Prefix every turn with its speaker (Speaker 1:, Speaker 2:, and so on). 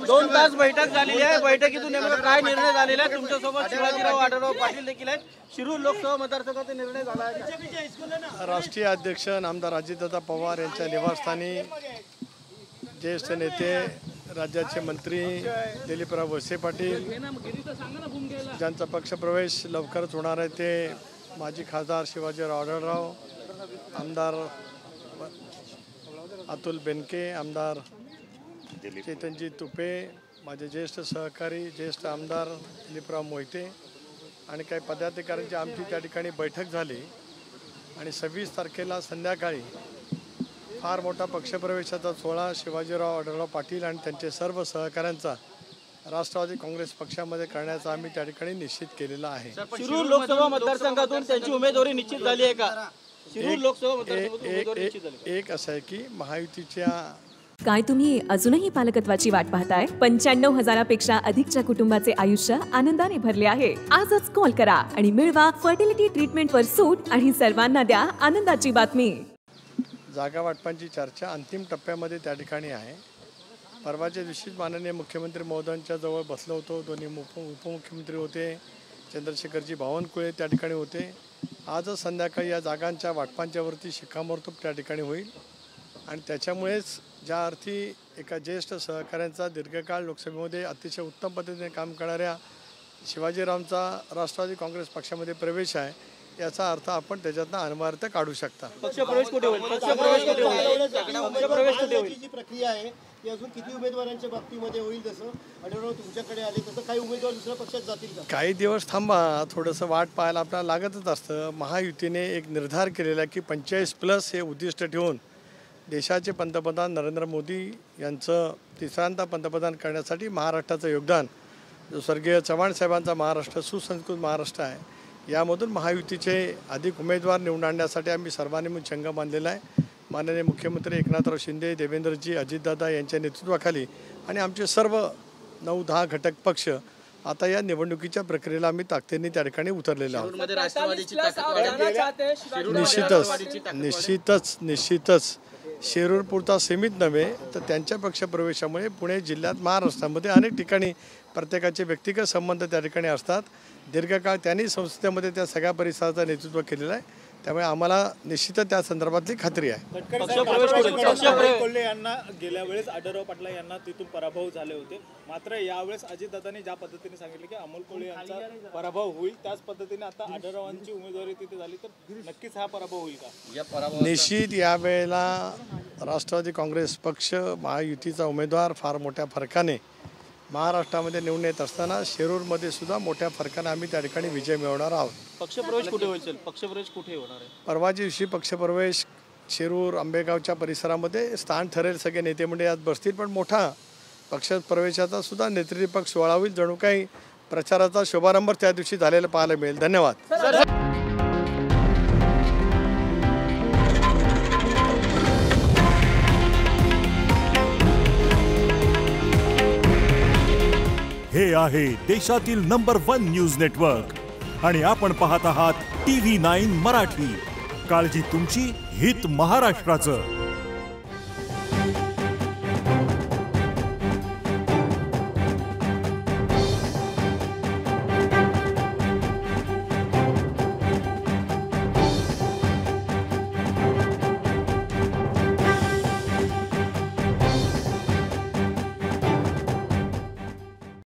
Speaker 1: 2 तास बैठक झालेली आहे। बैठकीतून नेमका काय निर्णय झालेला आहे? तुमच्यासोबत शिवाजीराव आढळराव पाटील देखील आहेत। शिरूर लोकसभा मतदारसंघाचा निर्णय झाला आहे।
Speaker 2: राष्ट्रीय अध्यक्ष नामदार अजितदादा पवार यांच्या निवासस्थानी ज्येष्ठ नेते राज्याचे मंत्री दिलीपराव वळसे पाटील ज्यांचा पक्षप्रवेश लवकरच होणार आहे ते माजी खासदार शिवाजीराव आढळराव, आमदार अतुल बेनके, आमदार चेतनजी तुपे, माझे ज्येष्ठ सहकारी ज्येष्ठ आमदार दिलीपराव मोहिते आणि काही पदाधिकाऱ्यांची आमची त्या ठिकाणी बैठक झाली आणि 26 तारखेला संध्याकाळी फार मोठा पक्षप्रवेशाचा सोहळा शिवाजीराव आढळराव पाटील आणि त्यांचे सर्व सहकाऱ्यांचा राष्ट्रवादी काँग्रेस पक्षामध्ये करण्याचा आम्ही त्या ठिकाणी निश्चित केलेला आहे।
Speaker 1: शिरूर लोकसभा मतदारसंघातून त्यांची उमेदवारी निश्चित झाली आहे का? शिरूर लोकसभा मतदारसंघातून उमेदवारी निश्चित झाली।
Speaker 2: एक असं आहे की महायुतीच्या
Speaker 3: काय तुम्ही अजूनही पालकत्वाची वाट पाहताय? 95,000पेक्षा अधिकच्या कुटुंबाचे आयुष्य आनंदाने भरले आहे। आजच कॉल करा आणि मिळवा फर्टिलिटी ट्रीटमेंटवर सूट आणि सर्वांना द्या आनंदाची बातमी।
Speaker 2: जागा वाटपांची चर्चा अंतिम टप्प्यामध्ये त्या ठिकाणी आहे। परवाच्या दिवशी माननीय मुख्यमंत्री महोदयांच्या जवळ बसलो होतो। दोन्ही उपमुख्यमंत्री होते, चंद्रशेखरजी बावनकुळे त्या ठिकाणी होते। आजच संध्याकाळी या जागांच्या वाटपांच्यावरती शिक्कामोर्तब त्या ठिकाणी होईल आणि त्याच्यामुळेच ज्या अर्थी एका ज्येष्ठ सहकाऱ्यांचा दीर्घकाळ लोकसभेमध्ये अतिशय उत्तम पद्धतीने काम करणाऱ्या शिवाजीरावांचा राष्ट्रवादी काँग्रेस पक्षामध्ये प्रवेश आहे, याचा अर्थ आपण त्याच्यातनं अनिवार्यता काढू शकता।
Speaker 1: पक्षप्रवेश कुठे होईल? पक्षप्रवेश कुठे होईल? पक्षप्रवेश कुठे होईल?
Speaker 4: जी प्रक्रिया आहे ती अजून किती उमेदवारांच्या बाबतीमध्ये होईल? जसं आढळराव तुमच्याकडे आले तसं काही उमेदवार दुसऱ्या पक्षात जातील का?
Speaker 2: काही दिवस थांबा, थोडंसं वाट पाहायला आपल्याला लागतच असतं। महायुतीने एक निर्धार केलेला की 45+ हे उद्दिष्ट ठेवून देशाचे पंतप्रधान नरेंद्र मोदी यांचं तिसऱ्यांदा पंतप्रधान करण्यासाठी महाराष्ट्राचं योगदान, जो स्वर्गीय चव्हाण साहेबांचा महाराष्ट्र सुसंस्कृत महाराष्ट्र आहे, यामधून महायुतीचे अधिक उमेदवार निवडून आणण्यासाठी आम्ही सर्वांनी मिळून चंग बांधलेला आहे। माननीय मुख्यमंत्री एकनाथराव शिंदे, देवेंद्रजी, अजितदादा यांच्या नेतृत्वाखाली आणि आमचे सर्व 9-10 घटक पक्ष आता या निवडणुकीच्या प्रक्रियेला आम्ही ताकदीने त्या ठिकाणी उतरलेले आहोत। निश्चितच शिरूरपुरता सीमित नव्हे तर त्यांच्या पक्षप्रवेशामुळे पुणे जिल्ह्यात महाराष्ट्रामध्ये अनेक ठिकाणी प्रत्येकाचे व्यक्तिगत संबंध त्या ठिकाणी असतात। दीर्घकाळ त्यांनी संसदेमध्ये त्या सगळ्या परिसराचं नेतृत्व केलेलं आहे, त्यामुळे आम्हाला निश्चितच त्या संदर्भातली खात्री आहे।
Speaker 5: कोल्हे यांना गेल्या वेळेस आढळराव पाटील यांना तिथून पराभव झाले होते, मात्र यावेळेस अजितदादांनी ज्या पद्धतीने सांगितले की अमोल कोल्हे यांचा पराभव होईल, त्याच पद्धतीने आता आढळरावांची उमेदवारी तिथे झाली तर नक्कीच हा पराभव होईल का?
Speaker 2: निश्चित यावेळेला राष्ट्रवादी काँग्रेस पक्ष महायुतीचा उमेदवार फार मोठ्या फरकाने महाराष्ट्रामध्ये निवडून येत असताना शिरूरमध्ये सुद्धा मोठ्या फरकाने आम्ही त्या ठिकाणी विजय मिळवणार आहोत।
Speaker 1: पक्षप्रवेश कुठे होईल? पक्षप्रवेश कुठे होणार आहे?
Speaker 2: परवाच्या दिवशी पक्षप्रवेश शिरूर आंबेगावच्या परिसरामध्ये स्थान ठरेल, सगळे नेते मंडळी आज बसतील, पण मोठा पक्षप्रवेशाचा सुद्धा नेतृत्वपक्ष सोहळा होईल। जणू काही प्रचाराचा शुभारंभ त्या दिवशी झालेला पाहायला मिळेल। धन्यवाद।
Speaker 6: हे आहे देशातील नंबर 1 न्यूज नेटवर्क आणि आपण पाहत आहात TV9 मराठी। काळजी तुमची, हित महाराष्ट्राचं।